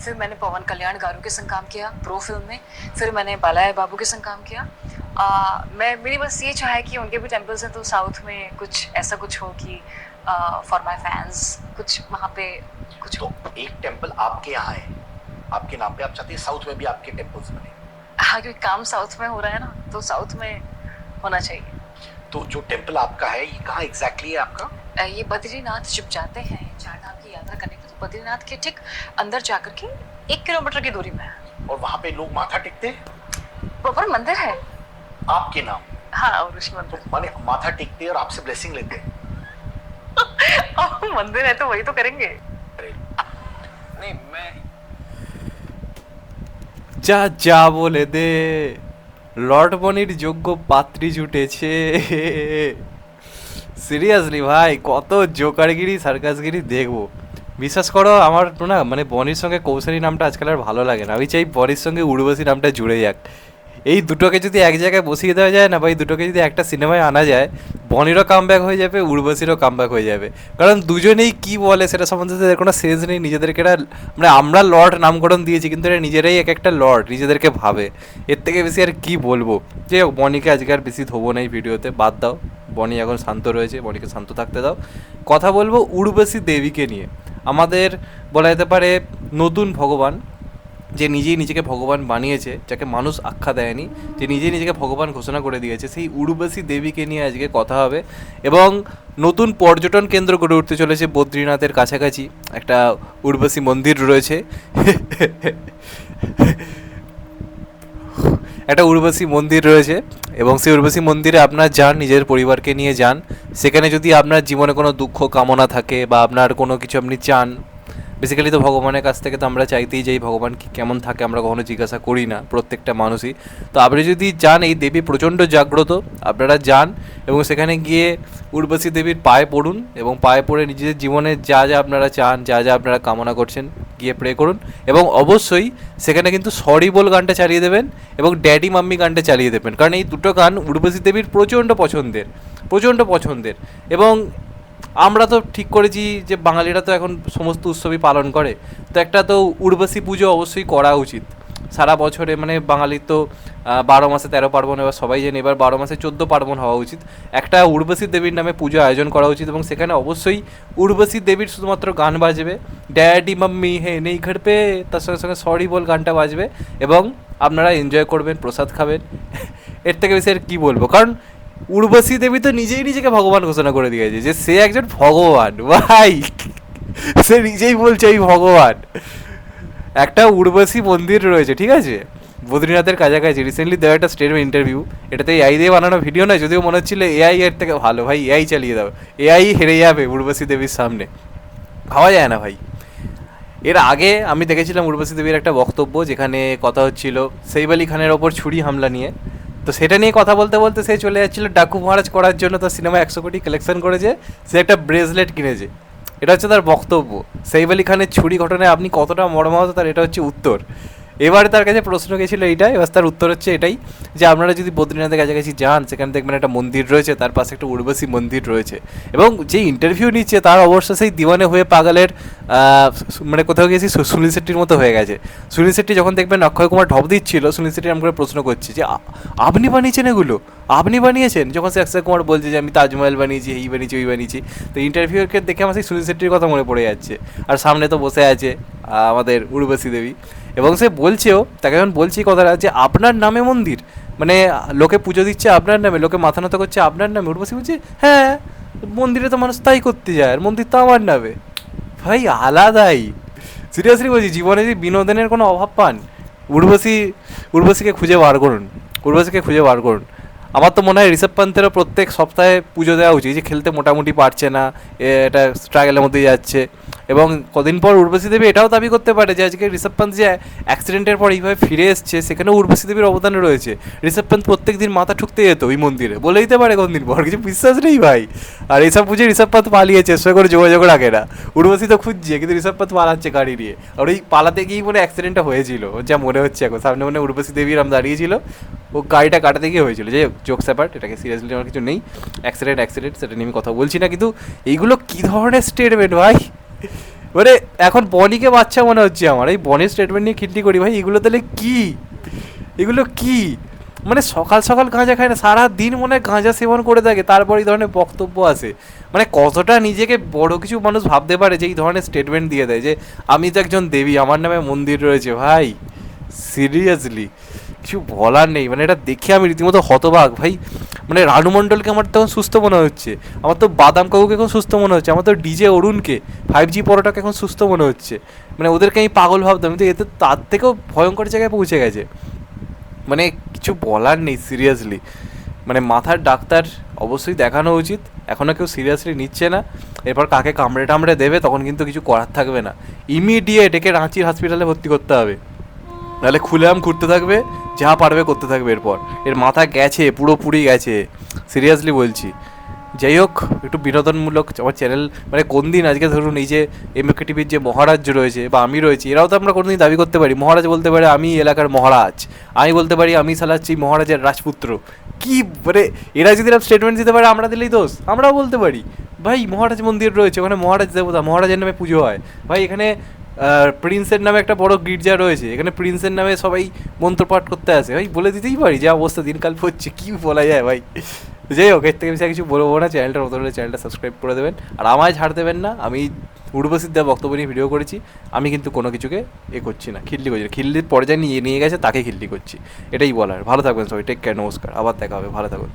फिर मैंने पवन कल्याण गारू के संग काम किया प्रो फिल्म में, फिर मैंने बालाया बाबू के संग काम किया। मेरी बस ये चाह है कि उनके भी टेम्पल्स हैं तो साउथ में कुछ ऐसा कुछ हो कि फॉर माई फैंस कुछ वहाँ पे कुछ हो। तो एक टेम्पल आपके यहाँ है, आपके नाम पे, आप चाहते हैं साउथ में भी आपके टेम्पल्स बने? हाँ, क्योंकि काम साउथ में हो रहा है ना, तो साउथ में होना चाहिए। तो जो टेम्पल आपका है ये कहाँ एग्जैक्टली है आपका? ये बद्रीनाथ जब जाते हैं चार धाम की यात्रा करने के लिए, तो बद्रीनाथ के ठीक अंदर जाकर के 1 किलोमीटर की दूरी में है। और वहाँ पे लोग माथा टेकते हैं? प्रॉपर मंदिर है आपके नाम? हाँ, और ऋषि मंदिर। तो माने माथा टेकते हैं और आपसे ब्लेसिंग लेते हैं? मंदिर है तो वही तो करेंगे। नहीं, मैं যা যা বলে দে, লর্ড বনির যোগ্য পাত্রী জুটেছে। সিরিয়াসলি ভাই, কত জোকারগিরি সার্কাসগিরি দেখবো। বিশ্বাস করো আমার না মানে বনির সঙ্গে কৌশলী নামটা আজকাল আর ভালো লাগে না। আমি চাই বনির সঙ্গে উর্বশী নামটা জুড়ে যাক। এই দুটোকে যদি এক জায়গায় বসিয়ে দেওয়া যায় না, বা এই দুটোকে যদি একটা সিনেমায় আনা যায়, বনিরও কামব্যাক হয়ে যাবে, উর্বশীরও কামব্যাক হয়ে যাবে। কারণ দুজনেই কি বলে সেটা সম্বন্ধে তাদের কোনো সেন্স নেই। নিজেদেরকে এরা মানে আমরা লর্ড নামকরণ দিয়েছি, কিন্তু এরা নিজেরাই এক একটা লর্ড নিজেদেরকে ভাবে। এর থেকে বেশি আর কি বলবো। যে বনিকে আজকে আর বেশি ধোবো না এই ভিডিওতে, বাদ দাও। বনি এখন শান্ত রয়েছে, বনিকে শান্ত থাকতে দাও। কথা বলবো উর্বশী দেবীকে নিয়ে। আমাদের বলা যেতে পারে নতুন ভগবান, যে নিজেই নিজেকে ভগবান বানিয়েছে, যাকে মানুষ আখ্যা দেয়নি, যে নিজেই নিজেকে ভগবান ঘোষণা করে দিয়েছে, সেই উর্বশী দেবীকে নিয়ে আজকে কথা হবে। এবং নতুন পর্যটন কেন্দ্র গড়ে উঠতে চলেছে বদ্রীনাথের কাছাকাছি। একটা উর্বশী মন্দির রয়েছে, একটা উর্বশী মন্দির রয়েছে, এবং সেই উর্বশী মন্দিরে আপনার যান, নিজের পরিবারকে নিয়ে যান। সেখানে যদি আপনার জীবনে কোনো দুঃখ কামনা থাকে বা আপনার কোনো কিছু আপনি চান, বেসিক্যালি তো ভগবানের কাছ থেকে তো আমরা চাইতেই যাই ভগবান কি কেমন থাকে, আমরা কখনো জিজ্ঞাসা করি না প্রত্যেকটা মানুষই। তো আপনি যদি যান, এই দেবী প্রচণ্ড জাগ্রত, আপনারা যান এবং সেখানে গিয়ে উর্বশী দেবীর পায়ে পড়ুন, এবং পায়ে পড়ে নিজেদের জীবনে যা যা আপনারা চান, যা যা আপনারা কামনা করছেন গিয়ে প্রে করুন। এবং অবশ্যই সেখানে কিন্তু সরি বল গানটা চালিয়ে দেবেন এবং ড্যাডি মাম্মি গানটা চালিয়ে দেবেন, কারণ এই দুটো গান উর্বশী দেবীর প্রচণ্ড পছন্দের। এবং আমরা তো ঠিক করেছি যে বাঙালিরা তো এখন সমস্ত উৎসবই পালন করে, তো একটা তো উর্বশী পুজো অবশ্যই করা উচিত সারা বছরে। মানে বাঙালির তো 12 মাসে 13 পার্বণ, এবার সবাই জানে, এবার 12 মাসে 14 পার্বণ হওয়া উচিত। একটা উর্বশী দেবীর নামে পুজো আয়োজন করা উচিত, এবং সেখানে অবশ্যই উর্বশী দেবীর শুধুমাত্র গান বাজবে, ড্যাডি মাম্মি হে নেই ঘর পে, তার সঙ্গে সঙ্গে সরি বল গানটা বাজবে, এবং আপনারা এনজয় করবেন, প্রসাদ খাবেন। এর থেকে বেশি আর কী বলবো। কারণ উর্বশী দেবী তো নিজেই নিজেকে ভগবান ঘোষণা করে দিয়েছে যে সে একজন ভগবান। ভাই, সে নিজেই বলছে এই ভগবান। একটা উর্বশী মন্দির রয়েছে, ঠিক আছে, বদ্রীনাথের কাছাকাছি। রিসেন্টলি দেওয়া একটা স্টেটমেন্ট ইন্টারভিউ, এটাতে এআই দিয়ে বানানো ভিডিও নয়, যদিও মনে হচ্ছিল এআই এর থেকে ভালো। ভাই এআই চালিয়ে দাও, এআই হেরে যাবে উর্বশী দেবীর সামনে, ভাবা যায় না ভাই। এর আগে আমি দেখেছিলাম উর্বশী দেবীর একটা বক্তব্য, যেখানে কথা হচ্ছিল সৈফ আলী খানের ওপর ছুরি হামলা নিয়ে। তো সেটা নিয়ে কথা বলতে বলতে সে চলে যাচ্ছিলো ডাকু মহারাজ করার জন্য। তার সিনেমা 100 কোটি কালেকশন করেছে, সে একটা ব্রেসলেট কিনেছে, এটা হচ্ছে তার বক্তব্য। সৈফ আলী খানের ছুরি ঘটনায় আপনি কতটা মর্মাহত, তার এটা হচ্ছে উত্তর। এবারে তার কাছে প্রশ্ন গেছিলো এইটাই, এবার তার উত্তর হচ্ছে এটাই যে আপনারা যদি বদ্রীনাথের কাছাকাছি যান, সেখানে দেখবেন একটা মন্দির রয়েছে, তার পাশে একটা উর্বশী মন্দির রয়েছে। এবং যে ইন্টারভিউ নিচ্ছে তার অবশ্য সেই দিওয়ানে হয়ে পাগলের মানে কোথাও গিয়েছি সুনীল শেট্টির মতো হয়ে গেছে। সুনীল শেট্টি যখন দেখবেন অক্ষয় কুমার ঢপ দিচ্ছিল, সুনীল শেট্টি এরকম করে প্রশ্ন করছে যে আপনি বানিয়েছেন এগুলো, আপনি বানিয়েছেন, যখন সে অক্ষয় কুমার বলছে যে আমি তাজমহল বানিয়েছি, এই বানিয়েছি, ওই বানিয়েছি। তো ইন্টারভিউকে দেখে আমার সেই সুনীল শেট্টির কথা মনে পড়ে যাচ্ছে। আর সামনে তো বসে আছে আমাদের উর্বশী দেবী, এবং সে বলছেও, তাকে যখন বলছি কথাটা যে আপনার নামে মন্দির, মানে লোকে পুজো দিচ্ছে আপনার নামে, লোকে মাথা নত করছে আপনার নামে, উর্বশী বলছে হ্যাঁ মন্দিরে তো মানুষ তাই করতে যায়, আর মন্দির তো আমার নামে। ভাই আলাদাই, সিরিয়াসলি বলছি, জীবনে যদি বিনোদনের কোনো অভাব পান, উর্বশীকে খুঁজে বার করুন। আমার তো মনে হয় ঋষভ পান্তেরও প্রত্যেক সপ্তাহে পুজো দেওয়া উচিত, যে খেলতে মোটামুটি পারছে না, এটা স্ট্রাগলের মধ্যে যাচ্ছে। এবং কদিন পর উর্বশী দেবী এটাও দাবি করতে পারে যে আজকে ঋষভ পান্ত যে অ্যাক্সিডেন্টের পর এইভাবে ফিরে এসছে, সেখানে উর্বশী দেবীর অবদান রয়েছে। ঋষভ পান্ত প্রত্যেক দিন মাথা ঠুকতে যেত ওই মন্দিরে, বলে দিতে পারে কোন দিন পর, কিছু বিশ্বাস নেই ভাই। আর এইসব বুঝে ঋষভ পান্ত পালিয়েছে, সে করে যোগাযোগ রাখে না। উর্বশী তো খুঁজছে, কিন্তু ঋষভ পান্ত পালাচ্ছে গাড়ি নিয়ে। আর ওই পালাতে গিয়েই মনে অ্যাক্সিডেন্টটা হয়েছিল, যা মনে হচ্ছে এখন। সামনে মনে উর্বশী দেবীর আম দাঁড়িয়েছিল, ও গাড়িটা কাটাতে গিয়ে হয়েছিল। যে জোকস অ্যাপার্ট, এটাকে সিরিয়াসলি আমার কিছু নেই, অ্যাক্সিডেন্ট সেটা নিয়ে আমি কথা বলছি না। কিন্তু এইগুলো কী ধরনের স্টেটমেন্ট ভাই, মানে এখন বনিকে বাচ্চা মনে হচ্ছে আমার, এই বনের স্টেটমেন্ট নিয়ে খিল্লি করি ভাই, এগুলো তাহলে কি, এগুলো কি, মানে সকাল সকাল গাঁজা খায় না, সারা দিন মনে হয় গাঁজা সেবন করে থাকে, তারপর এই ধরনের বক্তব্য আসে, মানে কতটা নিজেকে বড় কিছু মানুষ ভাবতে পারে যে এই ধরনের স্টেটমেন্ট দিয়ে দেয় যে আমি তো একজন দেবী, আমার নামে মন্দির রয়েছে। ভাই সিরিয়াসলি কিছু বলার নেই, মানে এটা দেখে আমি রীতিমতো হতবাক ভাই। মানে রানু মণ্ডলকে আমার তখন সুস্থ মনে হচ্ছে, আমার তো বাদাম কাকুকে এখন সুস্থ মনে হচ্ছে, আমার তো ডিজে অরুণকে, 5G পরোটাকে এখন সুস্থ মনে হচ্ছে, মানে ওদেরকে আমি পাগল ভাবতাম, কিন্তু এতে তার থেকেও ভয়ঙ্কর জায়গায় পৌঁছে গেছে, মানে কিছু বলার নেই সিরিয়াসলি। মানে মাথার ডাক্তার অবশ্যই দেখানো উচিত, এখনও কেউ সিরিয়াসলি নিচ্ছে না, এরপর কাকে কামড়ে টামড়ে দেবে তখন কিন্তু কিছু করার থাকবে না, ইমিডিয়েট একে রাঁচির হসপিটালে ভর্তি করতে হবে, নাহলে খুলেআম ঘুরতে থাকবে, যা পারবে করতে থাকবে, এরপর এর মাথা গেছে, পুরোপুরি গেছে, সিরিয়াসলি বলছি। যাই হোক, একটু বিনোদনমূলক আমার চ্যানেল, মানে কোন দিন আজকে ধরুন এই যে MK টিভির যে মহারাজ রয়েছে বা আমি রয়েছি, এরাও তো আমরা কোনোদিন দাবি করতে পারি, মহারাজ বলতে পারে আমি এলাকার মহারাজ, আমি বলতে পারি আমি সালাচ্ছি মহারাজের রাজপুত্র, কি মানে এরা যদি এরকম স্টেটমেন্ট দিতে পারে আমরা দিলেই দোষ, আমরাও বলতে পারি ভাই মহারাজ মন্দির রয়েছে, ওখানে মহারাজ দেবতা, মহারাজের নামে পুজো হয়, ভাই এখানে প্রিন্সের নামে একটা বড় গির্জা রয়েছে, এখানে প্রিন্সের নামে সবাই মন্ত্রপাঠ করতে আসে, ভাই বলে দিতেই পারি যে অবস্থা দিনকাল পড়ছে, কী বলা যায় ভাই। যাই হোক, এর থেকে বেশি কিছু বলবো না, চ্যানেলটা নতুন হলে চ্যানেলটা সাবস্ক্রাইব করে দেবেন, আর আমায় ছাড় দেবেন না, আমি উর্বশীর দেওয়া বক্তব্য নিয়ে ভিডিও করেছি, আমি কিন্তু কোনো কিছুকে করছি না, খিল্লি করছি না, খিল্লির পর্যায়ে নিয়ে গেছে তাকে খিল্লি করছি, এটাই বলার। ভালো থাকবেন সবাই, টেক কেয়ার, নমস্কার, আবার দেখা হবে, ভালো থাকুন।